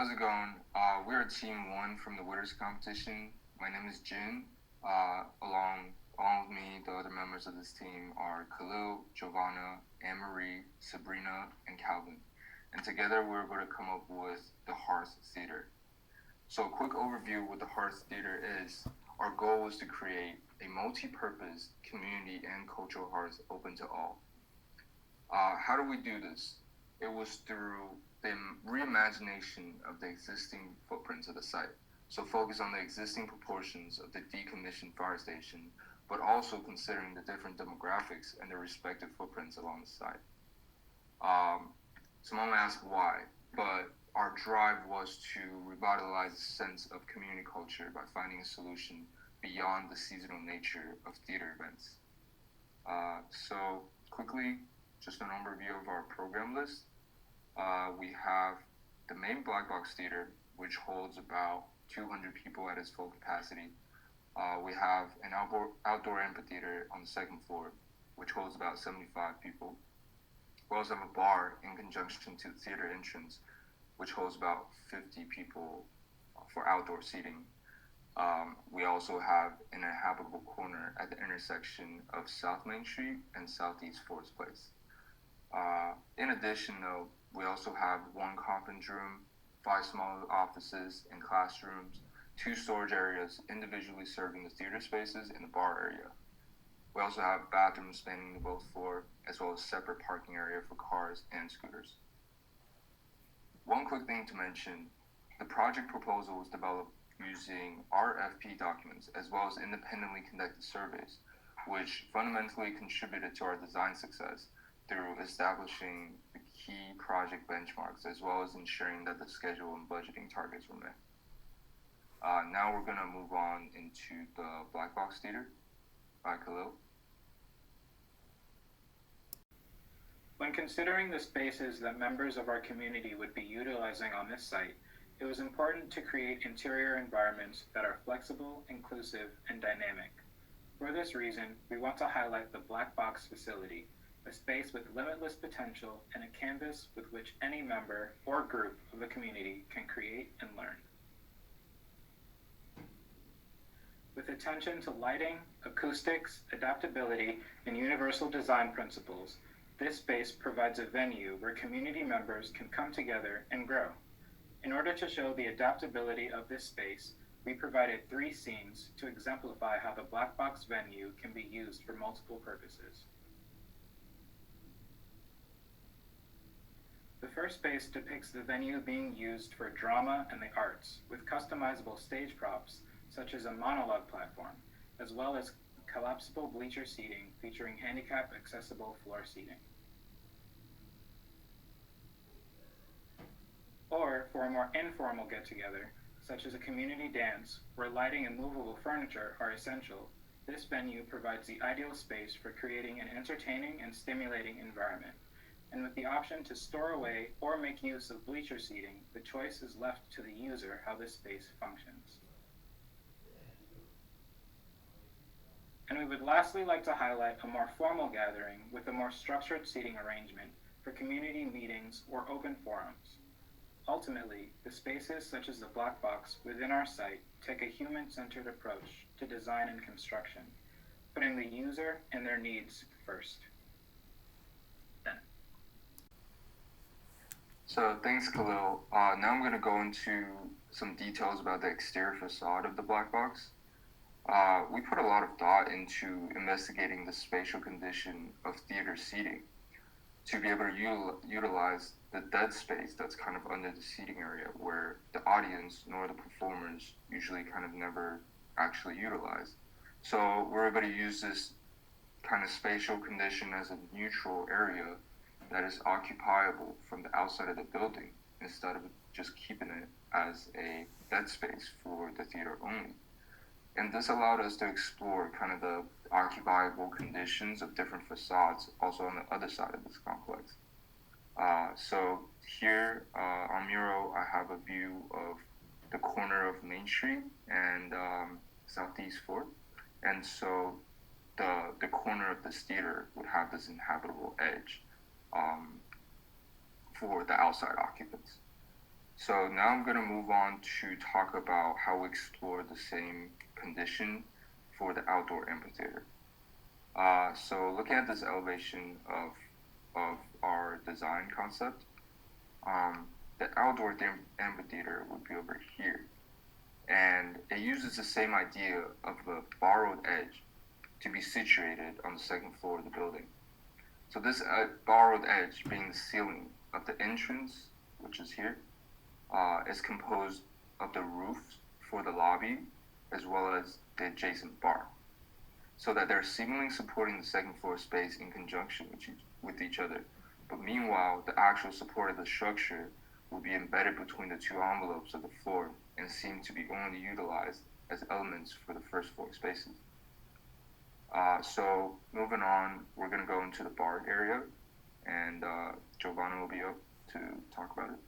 How's it going? We're team one from the Witters competition. My name is Jin. Along with me, the other members of this team are Khalil, Giovanna, Anne-Marie, Sabrina, and Calvin. And together we're going to come up with the Hearth Theater. So a quick overview of what the Hearth Theater is. Our goal was to create a multi-purpose community and cultural hearth open to all. How do we do this? It was through the reimagination of the existing footprints of the site. So focus on the existing proportions of the decommissioned fire station, but also considering the different demographics and their respective footprints along the site. Someone might ask why, but our drive was to revitalize a sense of community culture by finding a solution beyond the seasonal nature of theater events. So quickly, just an overview of our program list. We have the main black box theater, which holds about 200 people at its full capacity. We have an outdoor amphitheater on the second floor, which holds about 75 people. We also have a bar in conjunction to the theater entrance, which holds about 50 people for outdoor seating. We also have an inhabitable corner at the intersection of South Main Street and Southeast 4th Place. In addition, though, we also have one conference room, 5 small offices and classrooms, 2 storage areas individually serving the theater spaces and the bar area. We also have bathrooms spanning both floors, as well as separate parking area for cars and scooters. One quick thing to mention, the project proposal was developed using RFP documents as well as independently conducted surveys, which fundamentally contributed to our design success through establishing the key project benchmarks as well as ensuring that the schedule and budgeting targets were met. Now we're going to move on into the Black Box Theater by Khalil. When considering the spaces that members of our community would be utilizing on this site, it was important to create interior environments that are flexible, inclusive, and dynamic. For this reason, we want to highlight the Black Box facility, a space with limitless potential and a canvas with which any member or group of the community can create and learn. With attention to lighting, acoustics, adaptability, and universal design principles, this space provides a venue where community members can come together and grow. In order to show the adaptability of this space, we provided 3 scenes to exemplify how the Black Box venue can be used for multiple purposes. The first space depicts the venue being used for drama and the arts, with customizable stage props, such as a monologue platform, as well as collapsible bleacher seating featuring handicap-accessible floor seating. Or for a more informal get-together, such as a community dance, where lighting and movable furniture are essential, this venue provides the ideal space for creating an entertaining and stimulating environment. And with the option to store away or make use of bleacher seating, the choice is left to the user how this space functions. And we would lastly like to highlight a more formal gathering with a more structured seating arrangement for community meetings or open forums. Ultimately, the spaces such as the Black Box within our site take a human-centered approach to design and construction, putting the user and their needs first. So thanks, Khalil. Now I'm going to go into some details about the exterior facade of the Black Box. We put a lot of thought into investigating the spatial condition of theater seating to be able to utilize the dead space that's kind of under the seating area where the audience nor the performers usually kind of never actually utilize. So we're able to use this kind of spatial condition as a neutral area that is occupiable from the outside of the building instead of just keeping it as a dead space for the theater only. And this allowed us to explore kind of the occupiable conditions of different facades also on the other side of this complex. So here on mural, I have a view of the corner of Main Street and Southeast 4th. And so the corner of this theater would have this inhabitable edge for the outside occupants. So now I'm going to move on to talk about how we explore the same condition for the outdoor amphitheater. So looking at this elevation of our design concept, the outdoor amphitheater would be over here. And it uses the same idea of a borrowed edge to be situated on the second floor of the building. So this borrowed edge being the ceiling of the entrance, which is here, is composed of the roof for the lobby as well as the adjacent bar, so that they're seemingly supporting the second floor space in conjunction with each other. But meanwhile, the actual support of the structure will be embedded between the two envelopes of the floor and seem to be only utilized as elements for the first floor spaces. So moving on, we're going to go into the bar area, and Giovanna will be up to talk about it.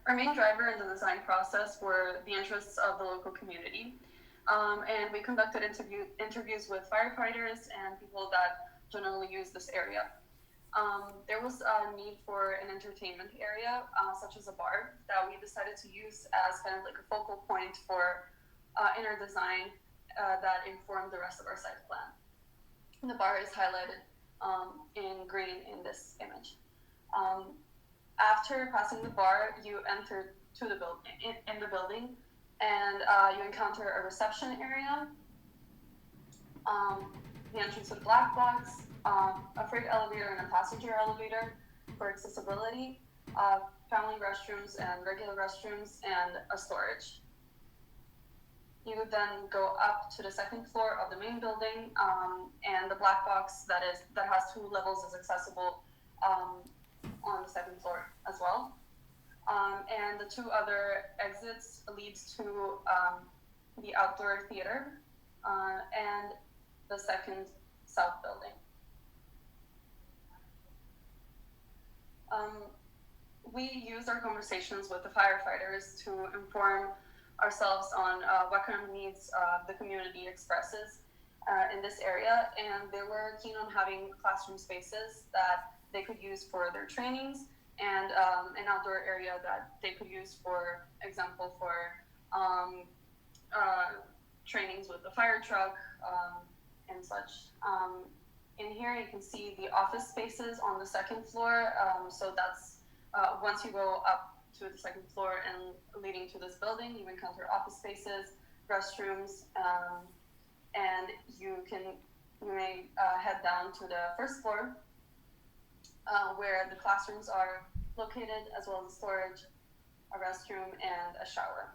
Our main driver in the design process were the interests of the local community. And we conducted interviews with firefighters and people that generally use this area. There was a need for an entertainment area, such as a bar, that we decided to use as kind of like a focal point for in our design that informed the rest of our site plan. And the bar is highlighted in green in this image. After passing the bar, you enter to the in the building, and you encounter a reception area, the entrance to the black box, a freight elevator and a passenger elevator for accessibility, family restrooms and regular restrooms, and a storage. You would then go up to the second floor of the main building, and the black box that has 2 levels is accessible on the second floor as well. And the 2 other exits leads to the outdoor theater and the second south building. We use our conversations with the firefighters to inform ourselves on what kind of needs the community expresses in this area, and they were keen on having classroom spaces that they could use for their trainings, and an outdoor area that they could use, for example, for trainings with the fire truck and such. In here you can see the office spaces on the second floor, so that's once you go up to the second floor and leading to this building, you encounter office spaces, restrooms, and you may head down to the first floor where the classrooms are located, as well as storage, a restroom, and a shower.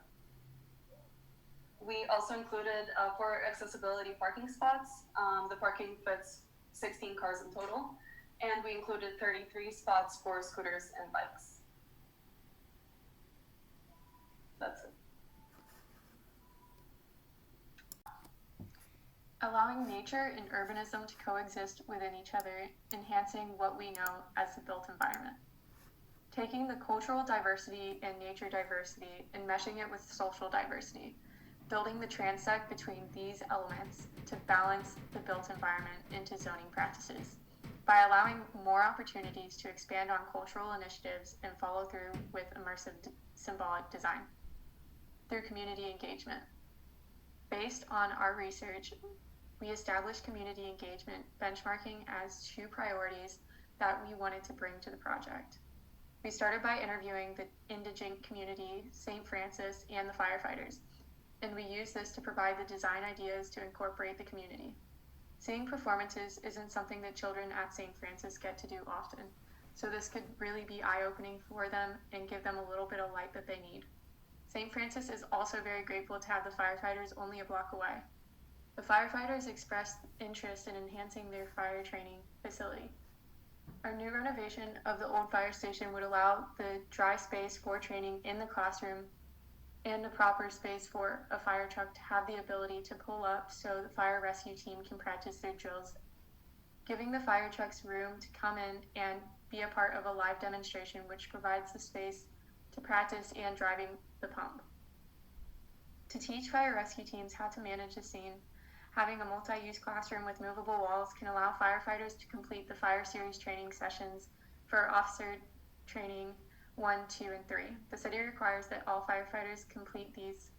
We also included 4 accessibility parking spots. The parking fits 16 cars in total, and we included 33 spots for scooters and bikes. That's it. Allowing nature and urbanism to coexist within each other, enhancing what we know as the built environment. Taking the cultural diversity and nature diversity and meshing it with social diversity, building the transect between these elements to balance the built environment into zoning practices, by allowing more opportunities to expand on cultural initiatives and follow through with immersive symbolic design, through community engagement. Based on our research, we established community engagement benchmarking as 2 priorities that we wanted to bring to the project. We started by interviewing the indigent community, St. Francis, and the firefighters, and we used this to provide the design ideas to incorporate the community. Seeing performances isn't something that children at St. Francis get to do often, so this could really be eye-opening for them and give them a little bit of light that they need. St. Francis is also very grateful to have the firefighters only a block away. The firefighters expressed interest in enhancing their fire training facility. Our new renovation of the old fire station would allow the dry space for training in the classroom and a proper space for a fire truck to have the ability to pull up so the fire rescue team can practice their drills, giving the fire trucks room to come in and be a part of a live demonstration, which provides the space to practice and driving the pump. To teach fire rescue teams how to manage the scene, having a multi-use classroom with movable walls can allow firefighters to complete the fire series training sessions for officer training 1, 2, and 3. The city requires that all firefighters complete these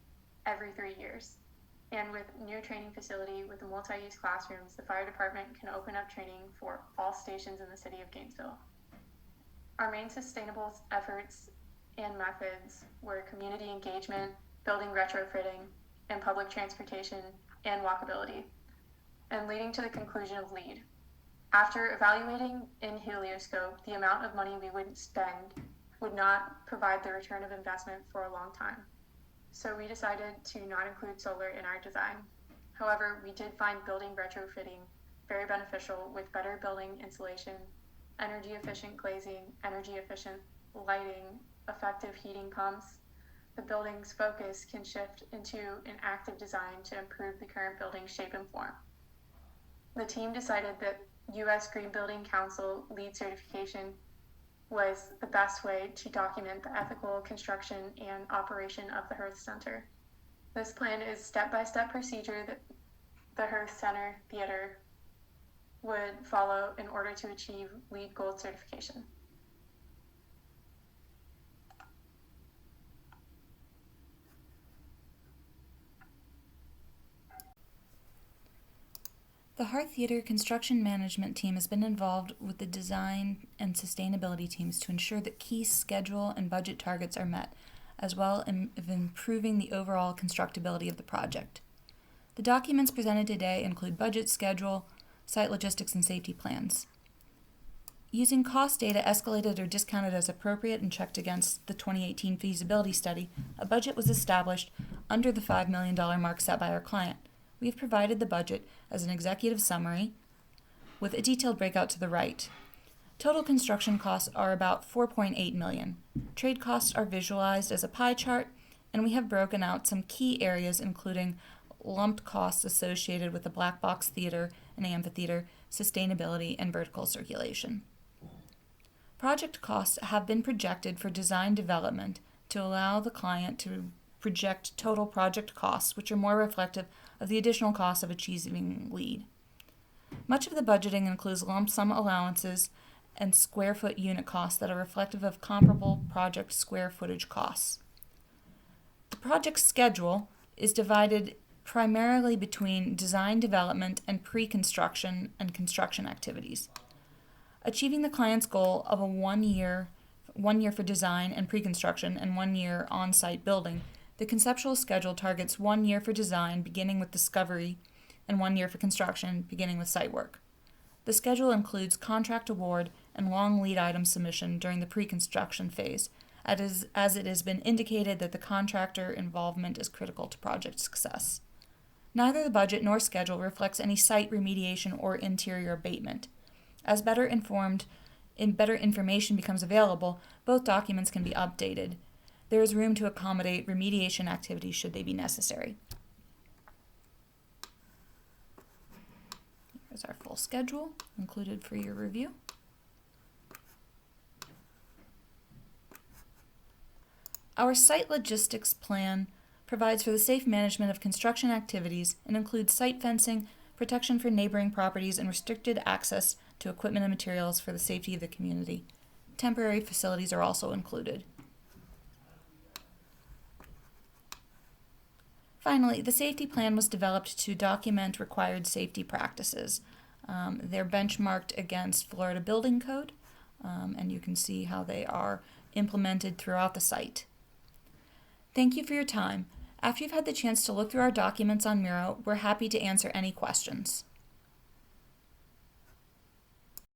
every 3 years. And with new training facility with the multi-use classrooms, the fire department can open up training for all stations in the city of Gainesville. Our main sustainable efforts and methods were community engagement, building retrofitting, and public transportation and walkability, and leading to the conclusion of LEAD. After evaluating in helioscope, the amount of money we would spend would not provide the return of investment for a long time. So we decided to not include solar in our design. However, we did find building retrofitting very beneficial with better building insulation, energy efficient glazing, energy efficient lighting, effective heating pumps. The building's focus can shift into an active design to improve the current building's shape and form. The team decided that U.S. Green Building Council LEED certification was the best way to document the ethical construction and operation of the Hearth Center. This plan is step-by-step procedure that the Hearth Center Theater would follow in order to achieve LEED Gold certification. The Hearth Theater construction management team has been involved with the design and sustainability teams to ensure that key schedule and budget targets are met, as well as improving the overall constructability of the project. The documents presented today include budget, schedule, site logistics, and safety plans. Using cost data escalated or discounted as appropriate and checked against the 2018 feasibility study, a budget was established under the $5 million mark set by our client. We have provided the budget as an executive summary with a detailed breakout to the right. Total construction costs are about $4.8 million. Trade costs are visualized as a pie chart, and we have broken out some key areas including lumped costs associated with the black box theater and amphitheater, sustainability, and vertical circulation. Project costs have been projected for design development to allow the client to project total project costs, which are more reflective of the additional costs of achieving LEED. Much of the budgeting includes lump sum allowances and square foot unit costs that are reflective of comparable project square footage costs. The project schedule is divided primarily between design development and pre-construction and construction activities. Achieving the client's goal of a one year for design and pre-construction and 1 year on-site building, the conceptual schedule targets 1 year for design, beginning with discovery, and 1 year for construction, beginning with site work. The schedule includes contract award and long lead item submission during the pre-construction phase, as it has been indicated that the contractor involvement is critical to project success. Neither the budget nor schedule reflects any site remediation or interior abatement. As better information becomes available, both documents can be updated. There is room to accommodate remediation activities should they be necessary. Here's our full schedule included for your review. Our site logistics plan provides for the safe management of construction activities and includes site fencing, protection for neighboring properties, and restricted access to equipment and materials for the safety of the community. Temporary facilities are also included. Finally, the safety plan was developed to document required safety practices. They're benchmarked against Florida Building Code, and you can see how they are implemented throughout the site. Thank you for your time. After you've had the chance to look through our documents on Miro, we're happy to answer any questions.